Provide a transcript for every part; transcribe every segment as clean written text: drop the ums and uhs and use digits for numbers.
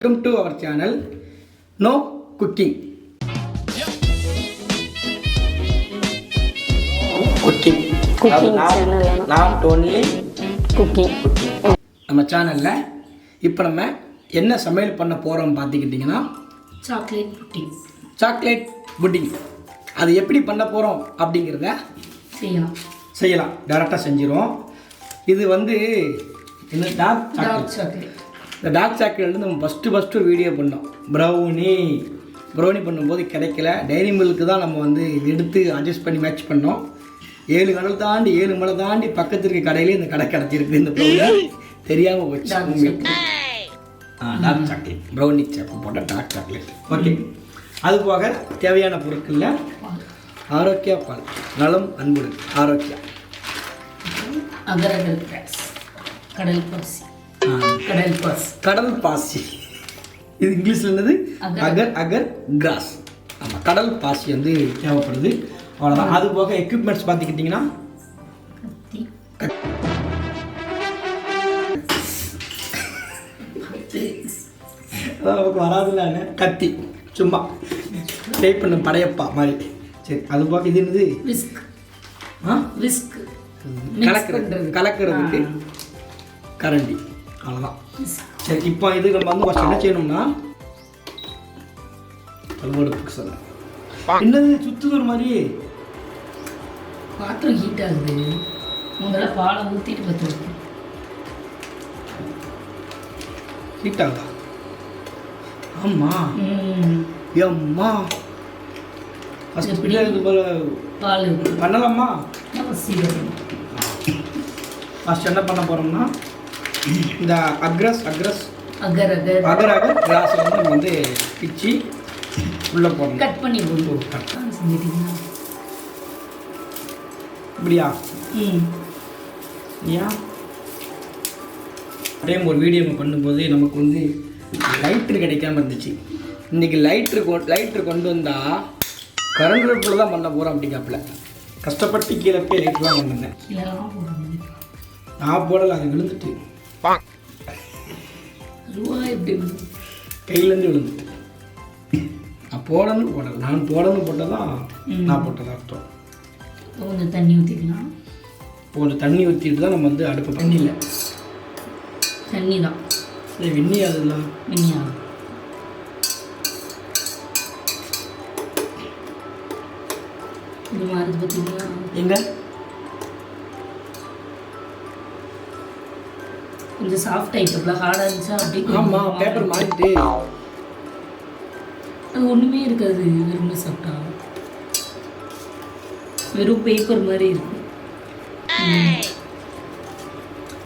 Welcome to our channel No Cooking. Cooking channel. Not only cooking. நம்ம சேனல்ல இப்போ நம்ம என்ன சமையல் பண்ண போறோம் பாத்தீங்கன்னா சாக்லேட் புட்டிங். அது எப்படி பண்ண போறோம் அப்படிங்கறத செய்யலாம். டைரக்டா செஞ்சிரோம். இது வந்து என்ன டார்க் சாக்லேட். இந்த டார்க் சாக்லேட் நம்ம ஃபஸ்ட்டு வீடியோ பண்ணோம். ப்ரௌனி பண்ணும்போது கிடைக்கல. டைரி மில்க்கு தான் நம்ம வந்து எடுத்து அட்ஜஸ்ட் பண்ணி மேட்ச் பண்ணோம். 7 கடல் தாண்டி 7 மலை தாண்டி பக்கத்து இருக்க கடையிலே இந்த கடை கிடச்சிருக்கு. இந்த ப்ரௌனி தெரியாமல் போச்சு உங்களுக்கு. டார்க் சாக்லேட் ப்ரௌனி சாக்லேட் போட்ட டார்க் சாக்லேட். ஓகே, அது போக தேவையான பொருட்களில் ஆரோக்கியா பால், நலம் அன்புடன் ஆரோக்கியா, கடல் பாசி. இது இங்கிலீஷில் என்னது? அகர் கிராஸ். ஆமாம், கடல் பாசி வந்து தேவைப்படுது. அவ்வளோதான். அது போக எக்யூப்மெண்ட்ஸ் பார்த்துக்கிட்டிங்கன்னா வராதுலான்னு கத்தி சும்மா டைப் பண்ண படையப்பா மாதிரி. சரி, அது போக இது என்னது? கலக்கிறதுக்கு கரண்டி. அவ்வளோதான். சரி, இப்போ இது நம்ம வந்து ஃபஸ்ட் என்ன செய்யணும்னா என்னது சுத்துது ஒரு மாதிரி பாத்திரம் ஹீட் ஆகுது. முதல்ல பாலை ஊற்றிட்டு பார்த்து ஹீட் ஆகுதா? ஆமாம் அம்மா ஃபஸ்ட்டு பால் பண்ணலாமா? ஃபஸ்ட் என்ன பண்ண போகிறோம்னா இந்த அகர் கிளாஸ் வந்து நம்ம வந்து பிச்சு உள்ளே போடணும். கட் பண்ணி இப்படியா? ஏன் டைம் ஒரு வீடியோ பண்ணும்போது நமக்கு வந்து லைட்ரு கிடைக்காம இருந்துச்சு. இன்றைக்கி லைட்ரு கொண்டு வந்தால் கரண்ட் அடுப்பில் தான் பண்ண போகிறோம். அப்படிங்காப்பில் கஷ்டப்பட்டு கீழே போய் லைட்லாம் கொண்டு வந்தேன். நான் போடலை, அது விழுந்துட்டு கையிலேருந்து விழுந்துட்டு. நான் போடணும் போட்டதான் நான் போட்டதா அர்த்தம். கொஞ்சம் தண்ணி ஊற்றிக்கலாம். கொஞ்சம் தண்ணி ஊற்றிட்டு தான் நம்ம வந்து அடுப்பு பண்ணிடல. தண்ணி தான் சரி, விண்ணியாதுல்ல விண்ணியாது. இது மாதிரி பார்த்தீங்களா எங்க கொஞ்சம் சாஃப்ட் ஆகிட்டப்பல ஹார்டாக இருந்துச்சா அப்படி. ஆமாம், பேப்பர் மாறிட்டு அது ஒன்றுமே இருக்காது. விரும்பி சாப்பிட்டா வெறும் பேப்பர் மாதிரி இருக்கும்.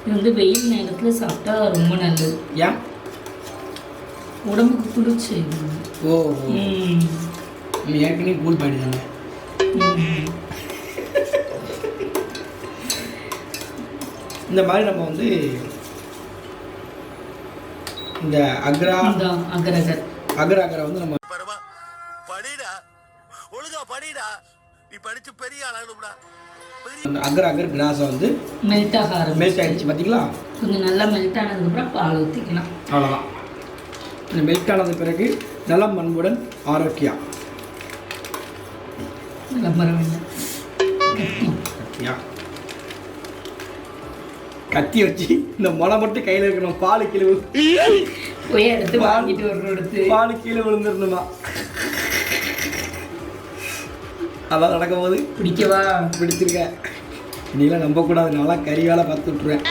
இது வந்து வெயில் நேரத்தில் சாப்பிட்டா ரொம்ப நல்லது. ஏன்? உடம்புக்கு குளிர்ச்சி. ஓ, ஏற்கனவே கூல் பாடி தானே. இந்த மாதிரி நம்ம வந்து இந்த அகரை வந்து நம்ம அகர் கிளாஸை வந்து மெல்ட் ஆகிடுச்சு. பார்த்தீங்களா? கொஞ்சம் நல்லா மெல்ட் ஆனதுக்கப்புறம் பால் ஊற்றிக்கலாம். அவ்வளோதான். இந்த மெல்ட் ஆனது பிறகு நலம் அன்புடன் ஆரோக்கியா கத்தி வச்சு இந்த முளை மட்டும் கையில் இருக்கணும். பால் கீழே போய் எடுத்து வாங்கிட்டு வரணும். பால் கீழே விழுந்துடணுமா? அதான் நடக்கும் போது பிடிக்கவா? பிடிச்சிருக்கேன். நீலாம் நம்பக்கூடாது. நல்லா கறி வேலை பார்த்து விட்டுருவேன்.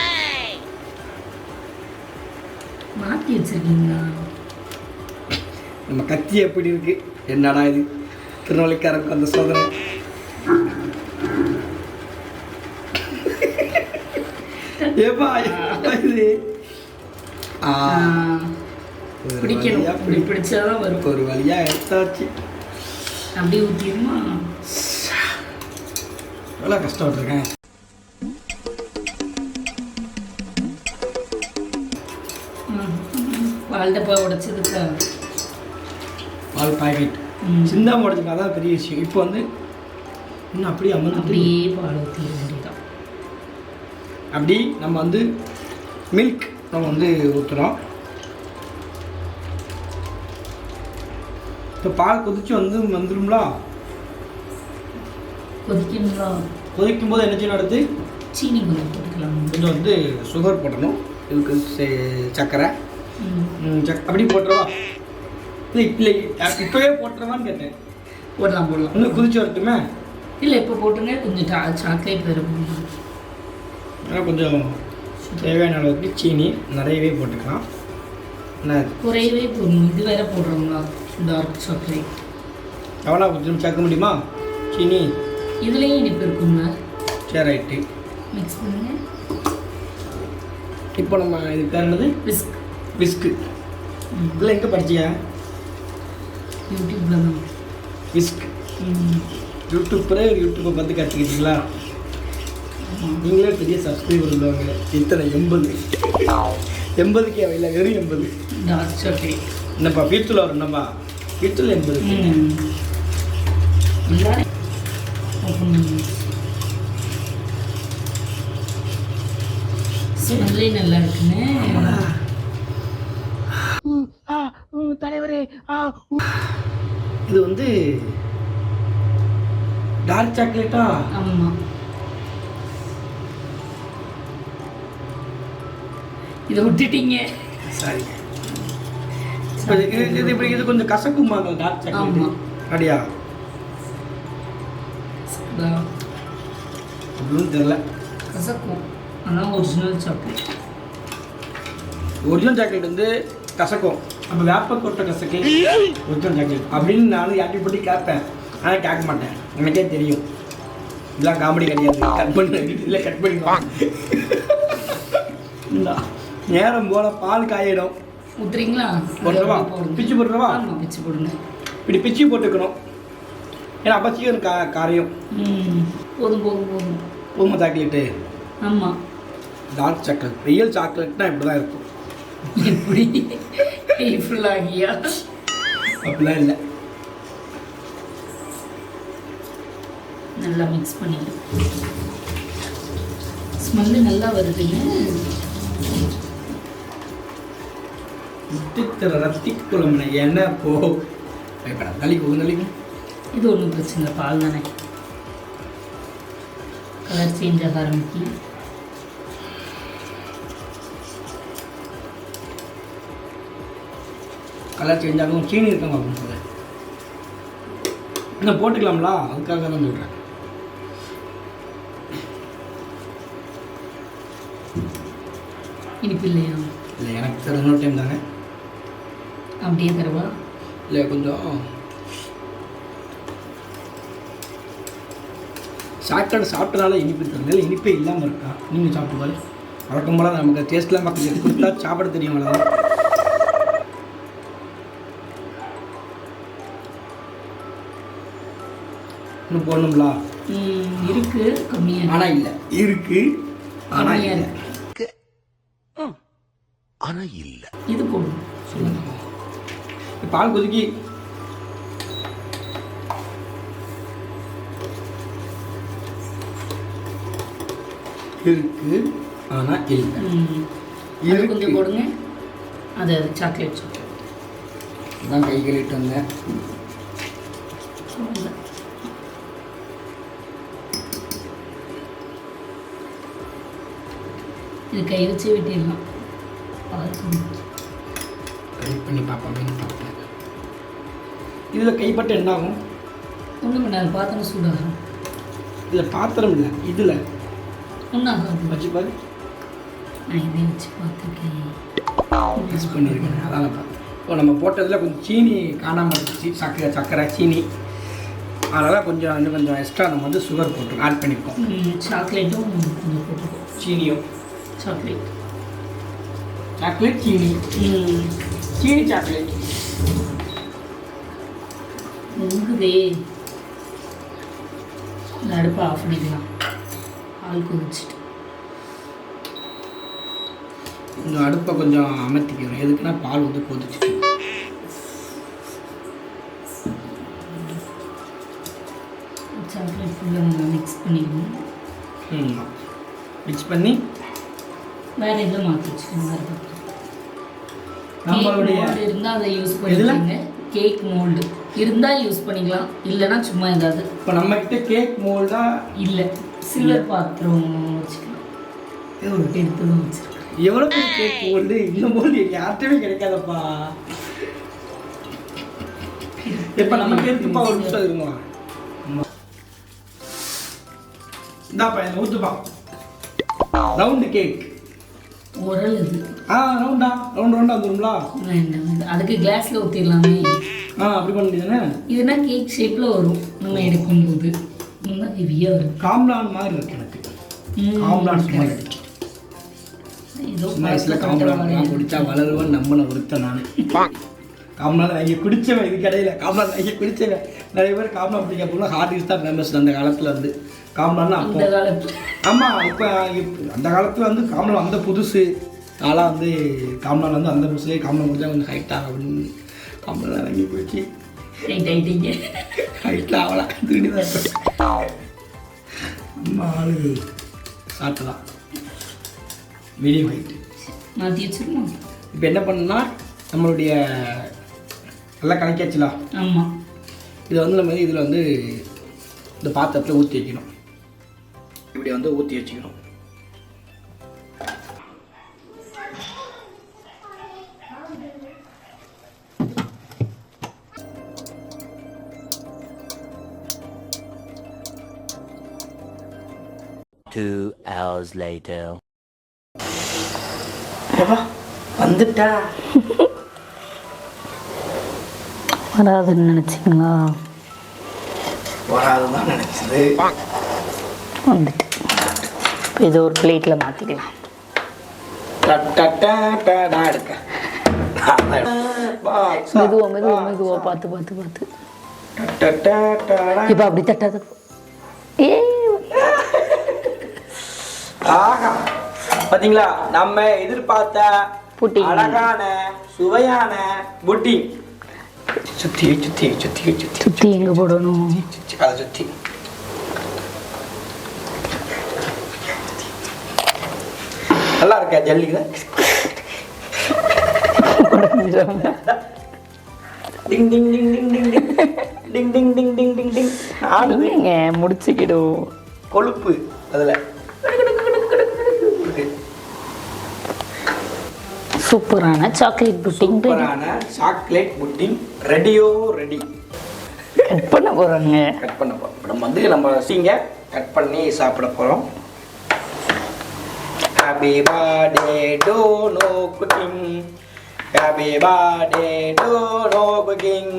மாற்றி வச்சிருக்கீங்களா? நம்ம கத்தி எப்படி இருக்கு? என்னடா இது திருநெல்வேலிக்காரருக்கு அந்த சோதனை. ஏப்பா இது பிடிக்கணும். அப்படி பிடிச்சாதான் வரும். ஒரு வழியாக எடுத்தாச்சு. அப்படியே ஊற்றிடுமா? எவ்வளோ கஷ்டப்பட்டுருக்கேன். பால் டப்பா உடைச்சதுக்கா? பால் பாக்கெட் சின்ன உடைச்சினா தான் பெரிய விஷயம். இப்போ வந்து இன்னும் அப்படியே அப்படியே பால் ஊற்றி வேண்டியதான். அப்படி நம்ம வந்து மில்க் நம்ம வந்து ஊற்றுறோம். இப்போ பால் கொதிச்சு வந்துடும்ல. கொதிக்கணுங்களா? கொதிக்கும் போது என்ன செய்யணும்? அடுத்து சீனி கொஞ்சம் போட்டுக்கலாம். கொஞ்சம் வந்து சுகர் போடணும். இதுக்கு சர்க்கரை அப்படி போட்டுருவா? இல்லை இல்லை, இப்போவே போட்டுருவான்னு கேட்டேன். போடலாம். இன்னும் கொதிச்சு வரட்டுமே? இல்லை, இப்போ போட்டுங்க. கொஞ்சம் சாக்லேட் வரும். கொஞ்சம் தேவையான அளவுக்கு சீனி நிறையவே போட்டுக்கலாம். குறையவே போடணும். இது வேற போடுறோங்களா? டார்க் சாக்லேட் எவ்வளோ கொஞ்சம் சேர்க்க முடியுமா சீனி? இதுலேயும் இனிப்பு இருக்குங்க. சரி, ரைட்டு. மிக்ஸ் பண்ணுங்க. இப்போ நம்ம இது பேர் என்னது? விஸ்கு. இதில் எங்கே படிச்சியா? யூடியூப்ல தான். விஸ்க் யூடியூப்பை பார்த்து கற்றுக்கிட்டீங்களா? நீங்களே பெரிய சப்ஸ்கிரைபர் உள்ளவங்க. இத்தனை 80 இல்லை, வெறும் 80. டார்க் சாக்லேட் என்னப்பா வீட்டில் வரும்? என்னப்பா வீட்டில் 80. எல்லாரும் ஓப்பன் பண்ணி ஸ்மெல்லே நல்லா இருக்குன்னு. தலைவரே, இது வந்து டார்க் சாக்லேட்டா? ஆமாம், இதை விட்டுட்டீங்க. சாரி. இது இப்படி இது கொஞ்சம் கசக்குமா டார்க் சாக்லேட்? அப்படியா? அப்படின்னு தெரியல. கசக்கும். ஆனால் ஒரிஜினல் சாக்லேட். ஒரிஜினல் சாக்லேட் வந்து கசக்கும். அப்போ வேப்ப கொட்டை கசக்கு ஒரிஜினல் சாக்லேட் அப்படின்னு நானும் யார்ட்டி போட்டு கேட்பேன். ஆனால் கேட்க மாட்டேன். எனக்கே தெரியும் இதெல்லாம் காமெடி கிடையாது. கட் பண்ணி இல்லை, கட் பண்ணிடுவான். நேரம் போல பால் காயிடும். ஊத்துறீங்களா? போட்டுருவா? பிச்சு போட்டுருவா? ஆமாம், பிச்சு போடுங்க. இப்படி பிச்சு போட்டுக்கணும். ஏன்னா அப்போ சீக்கிரம் காரையும். போதும். பூமை சாக்லேட்டு. ஆமாம், டார்க் சாக்லேட். ரியல் சாக்லேட்னா இப்படி தான் இருக்கும். எப்படி ஃபுல்லாகியா? அப்படிலாம் இல்லை. நல்லா மிக்ஸ் பண்ணிடு. ஸ்மெல்லு நல்லா வருதுங்க. ரத்தி குழம்புன என்ன போ நலிக்கும். இது ஒன்றும் பிரச்சனை இல்லை, பால் தானே. கலர் சேஞ்ச் ஆக ஆரம்பிக்கும். கலர் சேஞ்ச் ஆகும். சீனி இருக்காங்க அப்படின்னு சொல்ல இன்னும் போட்டுக்கலாம்ல, அதுக்காக தான் சொல்கிறேன். இனிப்பு இல்லையா? இல்லை, எனக்கு தர இன்னொரு டைம் தானே. அப்படியே தருவா? இல்லை, கொஞ்சம் சாக்லேட் சாப்பிட்டனால இனிப்பு தரல. இனிப்பே இல்லாமல் இருக்கா? நீங்கள் சாப்பிட்டு வழக்கம் போல் நமக்கு டேஸ்ட்லாம் பார்க்க கொடுத்தா சாப்பிட தெரியுங்களா? இன்னும் போடணுங்களா? இருக்கு, கம்மியாக. ஆனால் இல்லை, இருக்கு ஆனால் இல்லை. ஆனால் இல்லை. இது போடணும். சொல்லுங்க. பால் கொதிக்கி இருக்கு ஆனால் இல்லை. இது கொஞ்சம் போடுங்க. அது சாக்லேட் தான் கை கழுவிட்டு வந்தேன். இது கை வச்சு வெட்டிடலாம். ட்ரை பண்ணி பார்ப்போம். பார்த்தேன் இதில் கைப்பட்டு என்ன ஆகும்? ஒன்றும் பண்ணாது, பாத்திரம் சூடாகும். இதில் பாத்திரம் இல்லை, இதில் ஒன்றாகாது. வச்சு பாரு. நான் இதை வச்சு பார்த்துருக்கேன், யூஸ் பண்ணியிருக்கேன். அதான் பார்த்தேன். இப்போ நம்ம போட்டதில் கொஞ்சம் சீனி காணாமல் இருந்துச்சு. சர்க்கரை சீனி, அதனால் இன்னும் கொஞ்சம் எக்ஸ்ட்ரா நம்ம வந்து சுகர் போட்டு ஆட் பண்ணிப்போம். சாக்லேட்டும் கொஞ்சம் போட்டுப்போம். சீனியும் சாக்லேட் சீனி சீனி சாக்லேட் உங்குதே. இந்த அடுப்பை ஆஃப் பண்ணிக்கலாம். பால் கொதிச்சுட்டு கொஞ்சம் அடுப்பை கொஞ்சம் அமர்த்திக்கிறோம். எதுக்குன்னா பால் வந்து கொதிச்சுட்டு சாக்லேட் ஃபுல்லாக நம்ம மிக்ஸ் பண்ணிக்கணும். மிக்ஸ் பண்ணி வேறு எதுவும் மாற்றி வச்சுக்கோங்க. நம்மளுடைய இருந்தால் அதை யூஸ் பண்ணிக்கோங்க. கேக் மோல்டு இருந்தால் யூஸ் பண்ணிக்கலாம், இல்லைன்னா சும்மா ஏதாவது. இப்போ நம்மக்கிட்ட கேக் மோல்டா இல்லை, சில்வர் பாத்திரம் வச்சுக்கலாம். எடுத்து தான் வச்சுருக்கேன். எவ்வளோ பேர் கேக் மோல்டு, இந்த மோல்டு யார்கிட்டயுமே கிடைக்காதப்பா. இப்போ நமக்கு எடுத்துப்பா ஒரு நிமிஷம் இருக்குமா? இந்தாப்பா என்ன ஊற்றுப்பா. ரவுண்டு கேக் உரல் இது. ரவுண்டா ரவுண்டா வந்துடும்ங்களா? அதுக்கு கிளாஸில் ஊற்றிடலாமே. அப்படி பண்ண முடியுதானே? இதுனா கேக் ஷேப்பில் வரும் நம்ம எடுக்கும்போது. இன்னும் ஹெவியாக வரும். காம்லான் மாதிரி இருக்கு எனக்கு. காம்லான் மாதிரி இருக்கு. சின்ன வயசில் காம்லான் குடிச்சா வளருவேன் நம்மளை ஒருத்தன் நான். காம்லான் வாங்கி குடித்தவன், இது கடையில் காம்லான் வாங்கி குடித்தவன். நிறைய பேர் காம்லான் பிடிக்க போனால் ஹார்லிக்ஸ் தான் ஃபேமஸ் அந்த காலத்தில் வந்து. காம்லான் அப்போ ஆமாம். இப்போ அந்த காலத்தில் வந்து காம்லான் அந்த புதுசு. நான்லாம் வந்து காம்லான் வந்து அந்த புதுசுலேயே காம்லான் குடிச்சா கொஞ்சம் ஹைட்டாக அப்படின்னு காம்லான் வாங்கி போச்சு. ஹைட்டில் ஆகலாம் திருடி தான் அம்மா ஆளு சாப்பிட்டலாம். மீடியம் ஹைட்டு மாற்றி வச்சுருக்கோம். இப்போ என்ன பண்ணணும்னா நம்மளுடைய நல்லா கலக்கியாச்சுலாம். ஆமாம். இதை வந்து நம்ம இதில் வந்து இந்த பாத்திரத்தில் ஊற்றி வைக்கணும். இப்படி வந்து ஊற்றி வச்சுக்கணும். Two hours later. வந்துட்டா வராதுன்னு நினச்சிங்களா? வராதுதான் நினச்சது. வந்துட்டு இது ஒரு பிளேட்டில் மாற்றிக்கலாம். எடுக்க மெதுவாக பார்த்து இப்போ அப்படி தட்டாத. ஆஹா, பாத்தீங்களா நம்ம எதிர்பார்த்த புட்டிங், அழகான சுவையான புட்டிங். சுத்தி சுத்தி சுத்தி சுத்தி சுற்றி எங்கே போடணும்? அதை சுத்தி நல்லா இருக்கா ஜல்லிக்கு? டிங் டிங் டிங் டிங் டிங் டிங் டிங் டிங் டிங் டிங் டிங் ஆடுங்க முடிச்சுக்கிடும். கொழுப்பு அதில். சூப்பரான சாக்லேட் புட்டிங். சூப்பரான சாக்லேட் புட்டிங் ரெடியோ ரெடி. கட் பண்ண போகிறாங்க. கட் பண்ண போகிறோம். நம்ம வந்து நம்ம சீங்க கட் பண்ணி சாப்பிட போகிறோம். Happy birthday to know cooking, happy birthday to know cooking.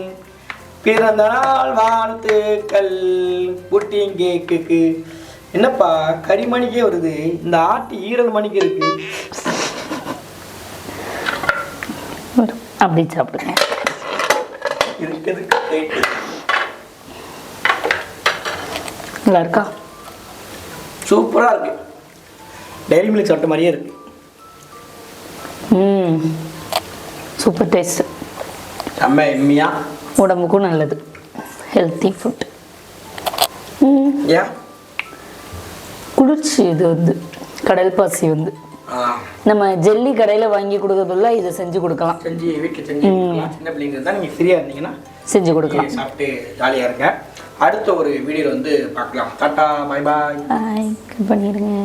பிறந்த நாள் வாழ்த்துக்கள் புட்டிங் கேக்குக்கு. என்னப்பா கரிமணிக்கே வருது, இந்த ஆட்டு ஈரல் மணிக்கு இருக்கு. அப்படி சாப்பிடுங்க. நல்லா இருக்கா? சூப்பராக இருக்கு. டைரி மில்க் சாப்பிட்ட மாதிரியே இருக்கு. Super taste. செம்ம எம்மியா, உடம்புக்கும் நல்லது. Healthy food. ஏன் குளிர்ச்சி. இது வந்து கடல் பாசி வந்து நம்ம ஜெல்லி கடையில் வாங்கி கொடுக்கறதுல இதை செஞ்சு கொடுக்கலாம். செஞ்சு வீட்டில் செஞ்சு கொடுக்கலாம். சின்ன பிள்ளைங்க தான் நீங்கள் ஃப்ரீயாக இருந்தீங்கன்னா செஞ்சு கொடுக்கலாம். சாப்பிட்டு ஜாலியாக இருங்க. அடுத்த ஒரு வீடியோவில் வந்து பார்க்கலாம். Tata, bye bye. Bye. Cut பண்ணிடுங்க.